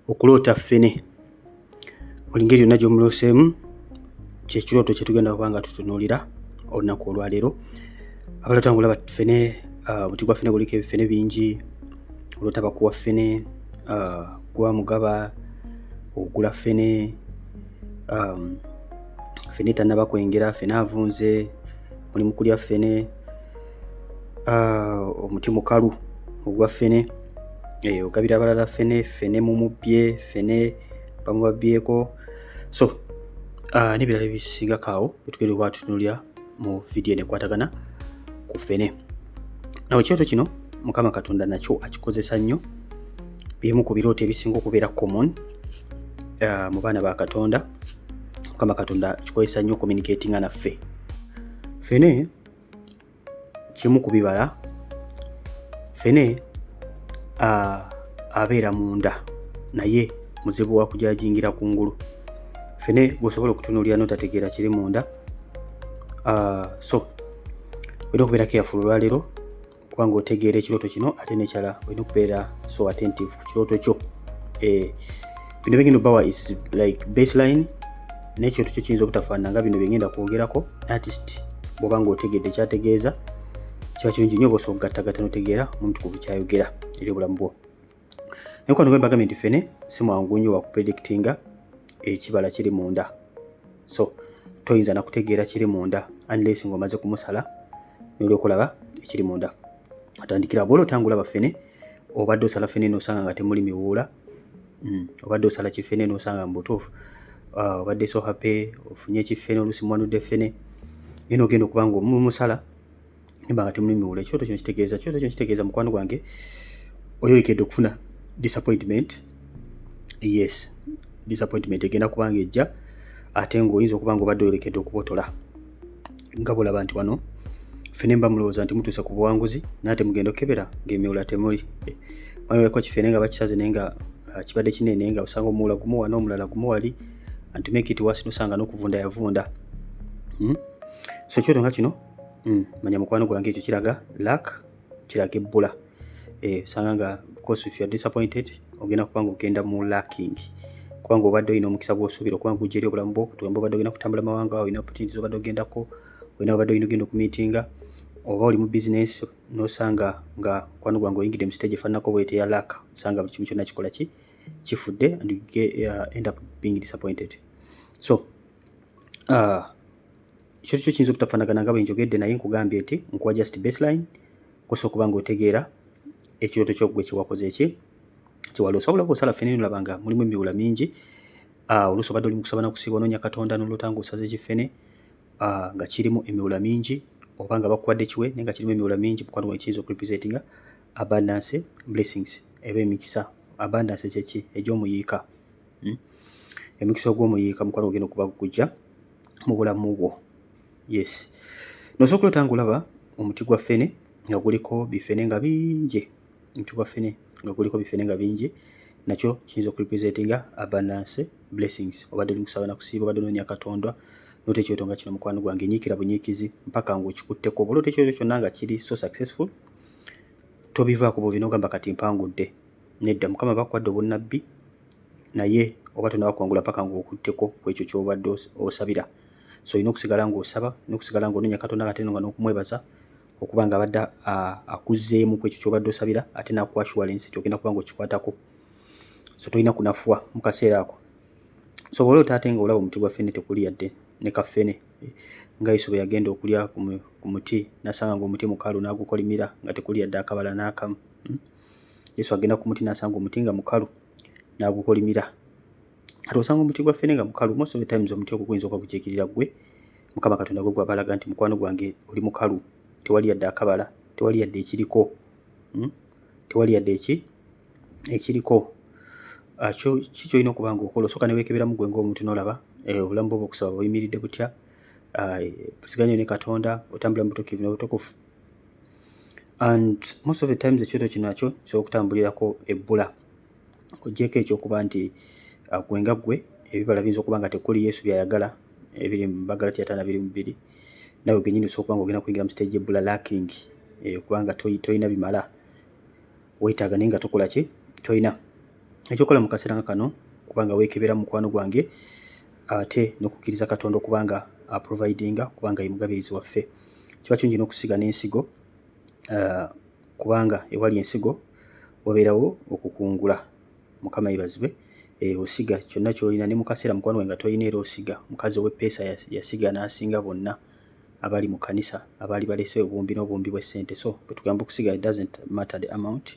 Okuloota ffene buli ngeri yonna gy'omulooseemu kyekirooto kye tugenda kuba nga tutunuulira olunaku olwaleero. Abaloota ng'olaba ffene, omuti gwa ffene guliko ebifene bingi, oloota bakuwa ffene, gwa mugaba, ogula ffene, ffene tannaba kwengera, ffene avunze, oli mu kulya ffene, omuti mukalu ogwa ffene, ogabira abalala ffene, ffene mumubbye, ffene bamubabyeko. So n'ebirala ebisingako awo bitugenda okuba tutunuulira mu vidiyo eno ekwatagana ku ffene. Nawe ekirooto kino Mukama Katonda nakyo akikozesa nnyo, bimu ku birooto ebisinga okubeera common mu baana ba Katonda. Mukama Katonda akikozesa nnyo communicatinga naffe. Ffene kimu ku bibala. Ffene abeera munda naye muzibu wa kujajingira kungulu. Ffene gwosobola okutunuulira n'otategeera kiri munda. So olina okubeera careful olwaleero kubanga otegeera ekirooto kino, ate n'ekyala olina okubeera so attentive ku kirooto kyo. Bino bigenda obbawa is like baseline, n'ekirooto kyo kiyinza obutafaanana nga bino byengenda kwogerako. Artist bw'oba ng'otegedde kyategeeza, kiba kirungi nnyo bw'osobola okugattagatta n'otegeera omutukuvu kyayogera eri obulamu bwo. Naye kwano gwembagambye nti ffene si mwangu nnyo wa kupredictinga ekibala kiri munda. So toyinza nakutegeera kiri munda unless ng'omaze kumusala n'olyoka olaba ekiri munda. Atandikira bw'oloota ng'olaba ffene, obadde osala ffene n'osanga nga temuli miwuula, obadde osala kiffene n'osanga mu butuufu obadde so happy ofunye ekiffene, oluusi mwanudde ffene, naye n'ogenda okuba ng'omumusala nimba nga temuli miwuula. Ekirooto kino kitegeeza mukwano gwange oyolekedde okufuna disappointment. Yes, disappointment egenda kuba nga ejja, ate ng'oyinza okuba ng'obadde oyolekedde okubotola. Nga bw'olaba nti wano ffene mba mulowooza nti mutuuse ku buwanguzi naye ate mugenda okebera ng'emiwuula temuli. Waliwo kiffene nga bakisaze naye nga kibadde kinene, nga osanga omuwuula gumu wano omulala gumu wali, and to make it worse n'osanga n'okuvunda yavunda. So ekirooto nga kino manya mukwano gwange ekyo kiraga luck, kiraga ebbula. Osanga nga because if you are disappointed ogenda kuba ng'ogenda mu lacking, kubanga obadde olina omukisa gw'osuubira okuba ng'ugya eri obulamu bwo, tugamba obadde ogenda kutambula mawanga, olina opportunities obadde ogendako, olina obadde olina ogenda okumiitinga, oba oli mu business n'osanga nga mukwano gwange oyingidde mu stage efaananako bw'eyo eya luck, osanga buli kimu kyonna kikola ki kifudde, and you end up being disappointed. So ekyo kiyinza obutafaanagana nga bwe njogedde, naye nkugambye nti nkuwa just baseline kosa okuba ng'otegeera ekirooto kyo gwe kiwakoze kiwala. Osobola bw'osala ffene n'olaba nga mulimu emiwuula mingi, oluusi obadde oli mu kusaba na kusiiba onoonya Katonda n'oloota ng'osaze kiffene nga kirimu emiwuula mingi, oba nga bakuwadde kiwe naye nga kirimu emiwuula mingi, mukwano gwange kiyinza okurepresentinga abundance, blessings, eba emikisa. Abundance kyeki? Egy'omuyiika. Emikisa ogw'omuyiika mukwano ogenda okuba gujja mu bulamu bwo. Yes. N'osooka oloota ng'olaba omuti gwa ffene nga guliko bifene nga bingi. Omuti gwa ffene nga guliko bifene nga bingi, nakyo kiyinza okurepresentinga abundance, blessings. Obadde oli mu kusaba na kusiiba, obadde onoonya Katonda n'oloota ekirooto nga kino mukwano gwange, nyiikira bunyiikizi mpaka ng'okikutteko. Bw'oloota ekirooto kyonna nga kiri so successful, tobivaako bw'obina ogamba kati mpangudde. Nedda, Mukama bakuwadde obunnabbi naye oba tonnabakwangula mpaka ng'okutteko ku ekyo ky'obadde osabira. So olina okusigala ng'osaba n'okusigala ng'onoonya Katonda ate nga n'okumwebaza okuba nga abadde akuzzeemu ku ekyo ky'obadde osabira, ate n'akuwa assurance nti ogenda kuba ng'okikwatako. So tolina kunafuwa mu kaseera ako. So bw'oloota ate ng'olaba omuti gwa ffene tekuli yadde ne kaffene, nga Yesu bwe yagenda okulya ku muti n'asanga ng'omuti mukalu n'agukolimira nga tekuli yadde akabala n'akamu. Yesu agenda ku muti n'asanga omuti nga mukalu n'agukolimira. Ate osanga omuti gwa ffene nga mukalu, most of the times omuti ogwo guyinza okuba gukiikirira ggwe. Mukama Katonda gwe gw'abalaga nti mukwano gwange oli mukalu, tewali yadde akabala, tewali yadde ekiriko. Tewali yadde ekiriko. Kiki olina okuba ng'okola? Osooka ne weekeberamu ggwe ng'omuntu n'olaba obulamu bwo bw'okusaba buyimiridde butya, pusiganya ne Katonda, otambula mu butuukirivu n'obutukuvu. And most of the times ekirooto kino nakyo kisobola okutambulirako ebbula. Oggyeko ekyokuba nti gwe nga ggwe ebibala biyinza okuba nga tekuli Yesu by'ayagala, ebiri mu Bagalatiya 5:2, nawe gennyini osobola okuba ng'ogenda kuyingira mu stage ebbula lacking, kubanga toyina bimala, weetaaga naye nga tokola ki? Toyina. ekyokola mu kaseera kano kubanga weekebera mukwano gwange ate n'okukkiriza Katonda okubanga aprovidinga kubanga ye mugabirizi waffe. Kiba kirungi n'okusiga n'ensigo kubanga ewali ensigo wabeerawo okukungula. Mukama yebazibwe. Osiga kyonna ky'olina ne mu kaseera mukwano gwange nga toyina era osiga. Mukazi ow'eppeesa yasiga n'asinga bonna abali mu kanisa abaali balese obumbi n'obumbi bw'essente. So bwe tugamba okusiga, it doesn't matter the amount,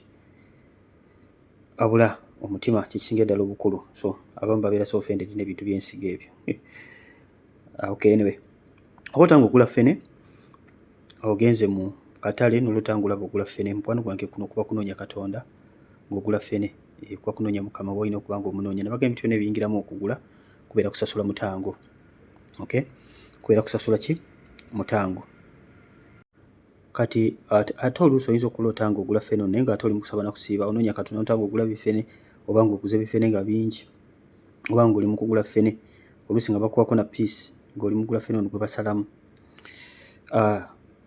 abula omutima kikisinga ddala obukulu. So abamu babeera so offended n'ebintu by'ensigo ebyo. Okay, anyway, oba otanga ogula ffene ogenze mu katale n'olutanga olaba ogula ffene, mukwano gwange kuno kuba kunoonya Katonda ng'ogula ffene. Kuba kunoonya Mukama w'olina okuba ng'omunoonya. Nabaga ebintu byonna ebiyingiramu okugula kubeera kusasula mutango. Okay, kubeera kusasula ki? Mutango. Kati ate oluusi oyinza okula otanga ogula ffene naye ng'ate oli mu kusaba na kusiiba, onoonya Katonda otanga ogula bifene oba ng'oguze bifene nga bingi oba ng'oli mu kugula ffene oluusi nga bakuwako na piisi ng'oli mu kugula ffene ono gwe basalamu.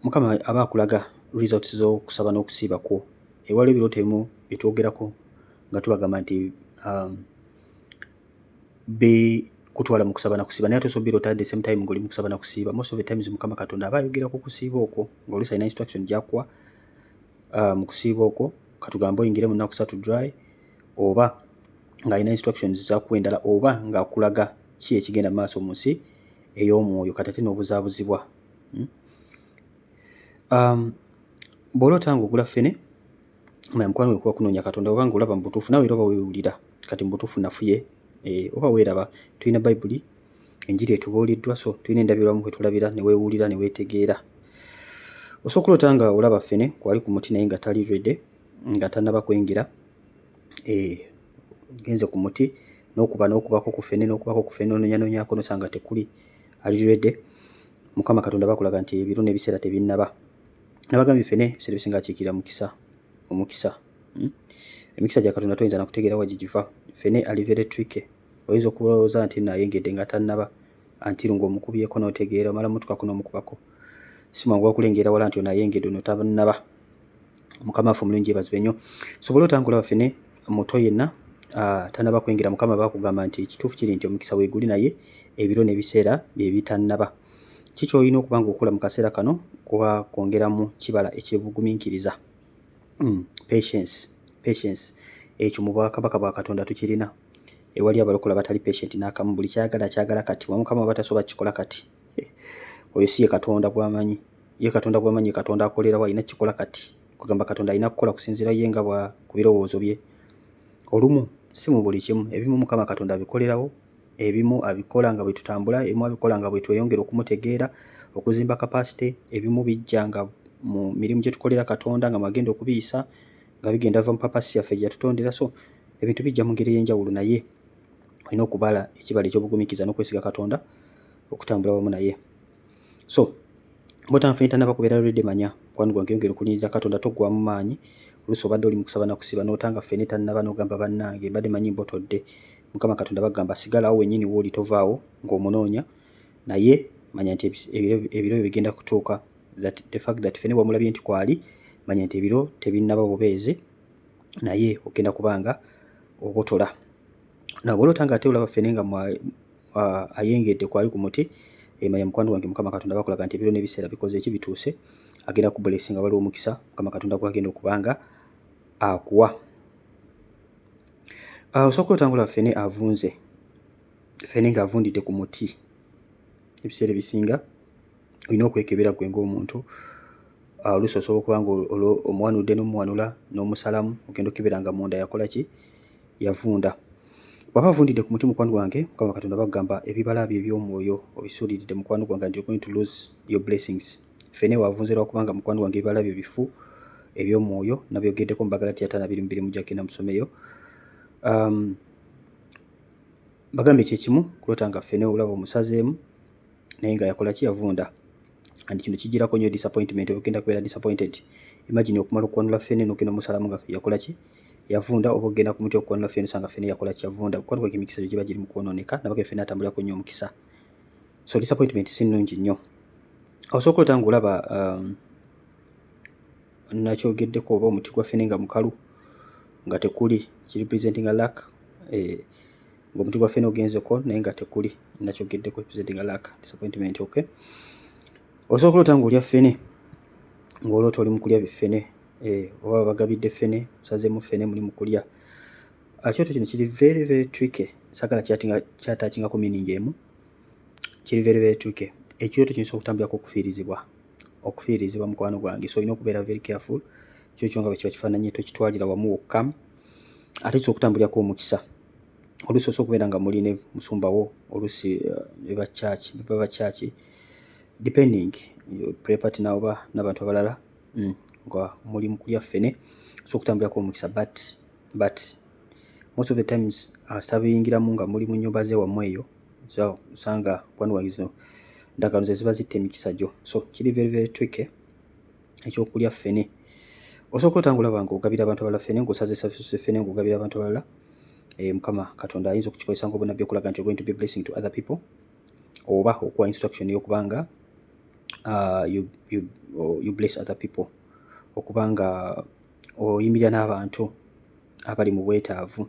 Mukama aba akulaga results z'okusaba n'okusiiba kwo. Ewaliwo ebirooto ebimu bye twogerako nga tubagamba nti kutwala mu kusaba na kusiiba naye ate osobola birota at the same time ng'oli mu kusaba na kusiiba. Most of the times Mukama Katonda aba ayogera ku kusiiba okwo ng'oluusi alina instruction gy'akuwa mu kusiiba okwo. Katugambe oyingire mu nnaku 3 dry, oba ng'alina instructions z'akuwa endala, oba ng'akulaga ki ekigenda mu maaso mu nsi ey'omwoyo kati ate n'obuzaabuzibwa. Bw'ola otanga ogula ffene mukwano gwe kuba kunoonya Katonda oba ng'olaba mu butuufu naawe era oba weewulira kati mu butuufu nafuye oba weeraba. Tulina Bayibuli, enjiri etubuuliddwa, so tulina endabirwamu kwe tulabira ne weewulira ne weetegeera. Osobola otanga olaba ffene kwali ku muti naye nga tali ready, nga tannaba kwengera. Genze ku muti n'okubako ku ffene n'onoonyanonyako n'osanga tekuli ali ready. Mukama Katonda bakulaga nti ebiro n'ebiseera tebinnaba. Nabagambye ffene ebiseera ebisinga akiikirira omukisa. Emikisa gya Katonda toyinza nakutegeera wa gigiva. Ffene ali very tricky. Oyinza okulowooza nti nayengedde nga tannaba anti ng'omukubyeko n'otegeera omala mutukako n'omukubako. Si mangu okulengeera wala nti onayengedde ono tannaba. Mukama waffe omulungi yeebazibwe nnyo. Sobola otanga olaba ffene muto yenna tannaba kwengera. Mukama bakugamba nti ekituufu kiri nti omukisa weeguli naye ebiro n'ebiseera bye bitannaba. Ki ky'olina okuba ng'okola mu kaseera kano kuba kwongeramu kibala ekyebugumiikiriza. Patience. Ekyo mu bwakabaka bwa Katonda tukirina. Ewali abalokola batali patient n'akamu, buli kyagala kati. Mukama batasobola kikola kati. Oyo si ye Katonda gw'amanyi. Ye Katonda gw'amanyi, Katonda akolerawo alina kikola kati. Kugamba Katonda alina kukola kusinziira ye nga ku birowoozo bye. Olumu si mu buli kimu, ebimu Mukama Katonda abikolerawo, ebimu abikola nga bwe tutambula, ebimu abikola nga bwe tweyongera okumutegeera, okuzimba capacity, ebimu bijja nga mu mirimu gye tukolera Katonda nga mwagenda okubiyisa nga bigenda va mu papasi yaffe gye yatutondera. So ebintu bijja mu ngeri ey'enjawulo naye olina okubala ekibala eky'obugumiikiriza n'okwesiga Katonda okutambula wamu naye. So bw'otanga ffene tannaba kubeera ready, manya mukwano gwange yongera okulindirira Katonda, toggwamu maanyi. Oluusi obadde oli mu kusaba na kusiba n'otanga ffene tannaba n'ogamba bannange mbadde manyi mbotodde. Mukama Katonda bagamba sigalawo wennyini w'oli, tovaawo ng'omunoonya, naye manya nti ebiro bigenda kutuuka. The fact that ffene wamulabye nti kwali, manya nti ebiro tebinnaba bubeezi naye ogenda kubanga obotola. Bw'ola otanga ate olaba ffene nga ayengedde kwali ku muti, manya mukwano gwange Mukama Katonda bakulaga nti ebiro n'ebiseera bikoze eki bituuse, agenda kublessinga waliwo omukisa Mukama Katonda gwagenda okubanga akuwa. Osobola otanga olaba ffene avunze, ffene ng'avundidde ku muti. Ebiseera ebisinga olina okwekebera gwe ng'omuntu. Oluusi osobola okuba nga omuwanudde n'omuwanula n'omusalamu, ogenda okebera nga munda yakola ki? Yavunda. Bw'aba avundidde ku muti mukwano gwange, Mukama Katonda bagamba ebibala bye eby'omwoyo obisuuliridde mukwano gwange nti you're going to lose your blessings. Ffene wavunze lwakubanga mukwano gwange ebibala bye bifu eby'omwoyo nabyogeddeko mu Bagalatiya 5:2 mujja kugenda musomeyo. Bagambe kyekimu kulotanga ffene olaba omusazeemu naye nga yakola ki? Yavunda. And kino kijirako nnyo disappointment, ogenda kubeera disappointed. Imagine okumala okuwanula ffene n'ogenda omusalamu nga yakola ki? Yavunda. Oba ogenda ku muti okuwanula ffene osanga ffene yakola ki? Yavunda. Mukwano gwange emikisa gyo giba giri mu kwonooneka, nabaga ffene atambulako nnyo omukisa. So disappointment si nnungi nnyo. Osobola otanga olaba nakyogeddeko oba omuti gwa ffene nga mukalu nga tekuli, ki representing a lack. ng'omuti gwa ffene ogenzeko naye nga tekuli nakyogeddeko presenting a lack disappointment. Okay, osobola okuloota ng'olya ffene ng'oloota oli mu kulya biffene oba bagabidde ffene osazeemu ffene muli mu kulya. Ekyoto kino kiri very very tricky, saagala kyataakingako meaning emu, kiri very very tricky. Ekyoto kino kisobola okutambulako okufiirizibwa mukwano gwange, so olina okubeera very careful kyokyo nga bwe kiba kifaananye tokitwalira wamu wokka, ate kisobola okutambulirako omukisa. Oluusi osobola okubeera nga muli ne musumbawo, oluusi baba church depending prayer partner oba n'abantu abalala nga muli mu kulya ffene so okutambulirako omukisa, but most of the times sitabiyingiramu nga muli mu nnyumba zeewammwe eyo, so osanga mukwano gwange zino ndagaano ze ziba zitta emikisa gyo, so kiri very very tricky ekyokulya ffene. Osobola okuloota ng'olaba ng'ogabira abantu abalala ffene, ng'osaze ffene ng'ogabira abantu abalala. Mukama Katonda ayinza okukikozesa ng'obunabbi okulaga nti you're going to be blessing to other people, oba okuwa instruction y'okubanga you bless other people, okubanga oyimirira n'abantu abali mu bwetaavu.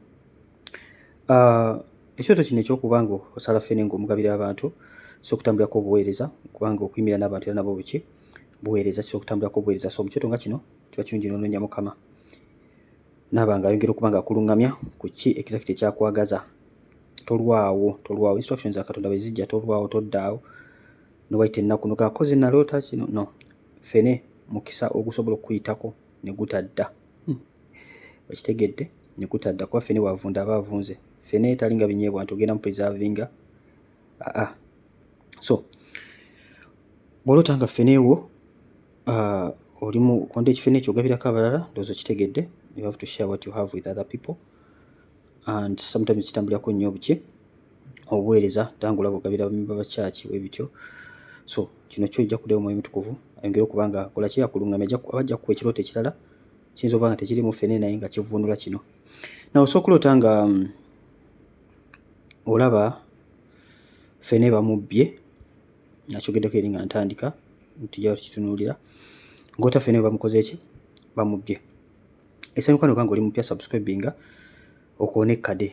Ekyoto kino ekyokuba nga osala ffene ng'omugabira abantu so okutambulirako obuweereza, kubanga okuyimirira n'abantu era nabo buki buweereza, kisobola okutambulirako obuweereza. So mu kyoto nga kino kiba kirungi n'onoonya Mukama naaba nga ayongera okuba nga akuluŋŋamya ku ki exactly ekyakwagaza. Tolwawo instructions za Katonda bwe zijja, tolwawo toddaawo nowayita ennaku nogakoze naloota kino no, ffene mukisa ogusobola okuyitako ne gutadda. Okitegedde, ne gutadda kuba ffene wavunda aba avunze. Ffene talinga binyeebwa nti ogenda mu preservinga. So bw'oloota nga ffene wo oli mu konda ekifene ekyo ogabirako abalala, ndowooza okitegedde. You have to share what you have with other people, and sometimes kitambulirako nnyo obuweereza tangula bugabira abamemba ba church bwe bityo. So kino kyo ojja kuddayo Mwoyo Mutukuvu ayongere okuba nga akola ki akulungamya, abajja kuwa ekirooto ekirala kiyinza okuba nga tekirimu ffene naye nga kivvuunula kino. Nawe osobola okuloota nga olaba ffene bamubbye, nakyogeddeko eri nga ntandika tujja tukitunuulira, ng'ota ffene bamukoze eki bamubbye. Esa mikwano gwange oli mupya subscribinga okoone ekkade.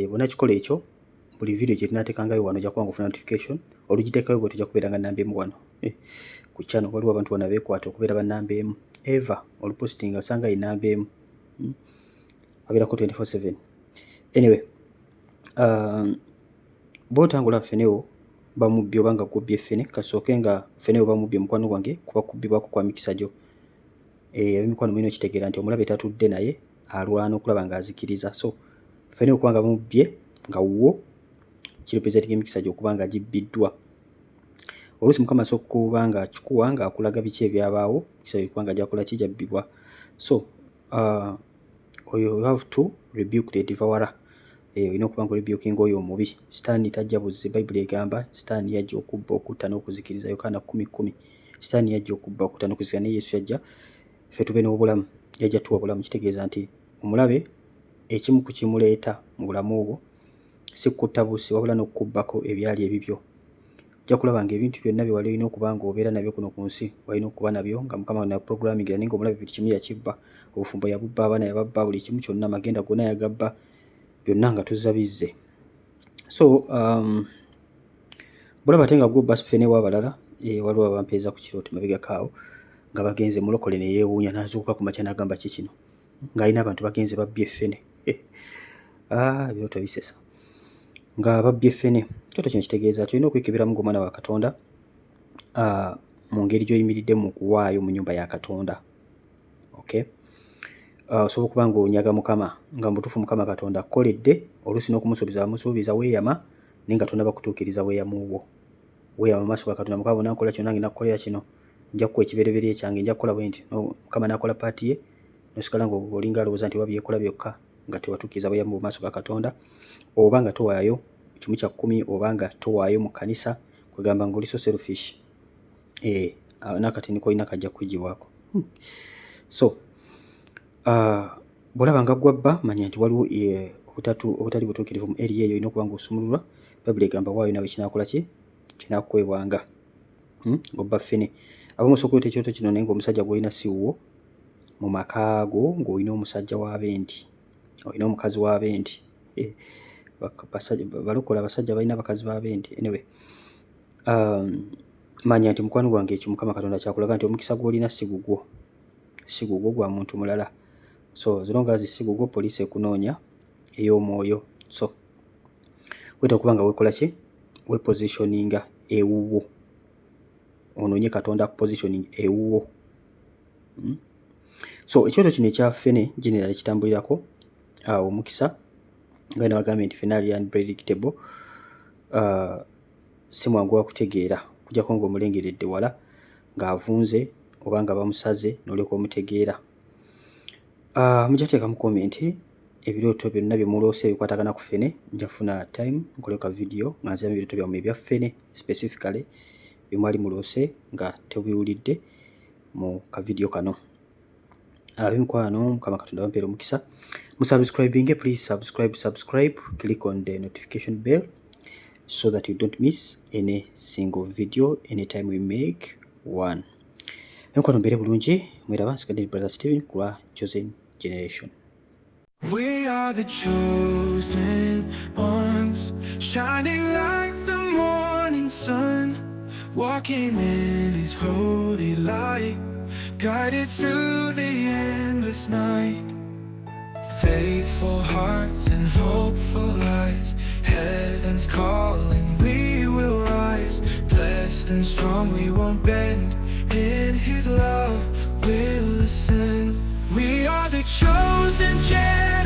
Bwonna kikola ekyo buli video gye tunaateekangayo wano ojja kuba nga ofuna notification. Olugiteekayo bwe tujja kubeera nga nnamba emu wano ku channel. Waliwo abantu bonna beekwata okubeera bannamba emu. Eva olupostinga osanga ye nnamba emu, abeerako 24/7. Anyway, bw'otangula ffenewo bamubbye oba nga gubbye ffene, kasooke nga ffenewo bamubbye mukwano gwange kuba kubbibwako kwa mikisa gyo. Ab'emikwano mulina okitegeera nti omulabe tatudde naye alwana okulaba ng'azikiriza. So ffenewo okuba nga bamubbye nga wo kirepresentinga emikisa gyo okuba nga gibbiddwa. Oluusi Mukama asobola okuba nga akikuwa nga akulaga biki ebyabaawo, emikisa gyo okuba nga gyakola ki gyabbibwa. So you have to rebuke the devourer. Olina okuba nga rebukinga oyo omubi. Sitaani tajja buzzi, Bayibuli egamba sitaani yajja okubba, okutta n'okuzikiriza, Yokaana 10:10. Sitaani yajja okubba, okutta n'okuzikiriza, naye Yesu yajja ffe tube n'obulamu, yajja tuwa bulamu. Kitegeeza nti omulabe ekimu ku kimuleeta mu bulamu obwo si kutta busi wabula n'okukubbako ebyali ebibyo. Ojja kulaba nga ebintu byonna bye wali olina okuba nga obeera nabyo kuno ku nsi walina okuba nabyo nga Mukama na programmingira, naye ng'omulabe buli kimu yakibba. Obufumbo yabubba, abaana yababba, buli kimu kyonna, amagenda gonna yagabba, byonna nga tuzza bizze. So bulaba ate nga gubba ffene w'abalala, waliwo abampeeza ku kirooto mabegako awo nga bagenze mulokole ne yeewuunya n'azuukuka ku makya n'agamba ki kino ng'alina abantu bagenze babbye ffene. Ebirooto bisesa nga babbye ffene. Ekyoto kino kitegeeza nti olina okwekeberamu ng'omwana wa Katonda mu ngeri gy'oyimiridde mu kuwaayo mu nnyumba ya Katonda. Okay, osobola okuba ng'onyaga Mukama nga mu butuufu Mukama Katonda akkoledde, oluusi n'okumusuubiza wamusuubiza weeyama naye nga tonnaba kutuukiriza weeyamu bwo. Weeyama mu maaso ga Katonda, Mukama bw'onaakola kino nange nakukolera kino, nja kukuwa ekibereberye kyange, nja kukola bwe nti. Mukama n'akola paati ye n'osigala ng'olinga alowooza nti oba byekola byokka nga tewatuukiriza bweyamu mu maaso ga Katonda, oba nga towaayo kimu kya kkumi, oba nga towaayo mu kkanisa, kwegamba ng'oli so selfish. N'akatini k'olina kajja kukugibwako. So bw'olaba nga gwabba manya nti waliwo obutali butuukirivu mu eri eyo, olina okuba ng'osumululwa. Bayibuli egamba waayo nawe kinaakola ki kinaakukwebwanga ng'obba ffene. Abamu osobola okuleeta ekyoto kino naye ng'omusajja gw'olina si wuwo mu maka go, ng'olina omusajja w'abendi, olina omukazi w'abendi. balokola abasajja balina abakazi b'abende. Anyway, manya nti mukwano gwange ekyo Mukama Katonda kyakulaga nti omukisa gw'olina si gugwo gwa muntu mulala. So as long as si gugwo, poliisi ekunoonya ey'omwoyo. So weta okuba nga weekola ki, wepositioninga ewuwo, onoonye Katonda akupositioning ewuwo. So ekyoto kino ekya ffene generally kitambulirako omukisa nga bino bagambye nti ffene ali unpredictable, si mwangu wa kutegeera kujjako ng'omulengeredde wala ng'avunze oba nga bamusaze n'olyoka omutegeera. Mujja kuteeka mu komenti ebirooto byonna bye muloose ebikwatagana ku ffene. Nja kufuna time nkole ka video nga nziramu ebirooto byammwe ebya ffene specifically bye mwali muloose nga tebiwulidde mu ka video kano. Ab'emikwano, Mukama Katonda bampeere omukisa. Musubscribinge, please subscribe, click on the notification bell so that you don't miss any single video anytime we make one. Emikono mbeere bulungi, mweraba, nsigadde Brother Steven ku lwa Chosen Generation. We are the chosen ones, shining like the morning sun, walking in His holy light, guided through the endless night. Faithful hearts and hopeful eyes, heaven's calling, we will rise. Blessed and strong, we won't bend, in His love we'll ascend. We are the chosen generation.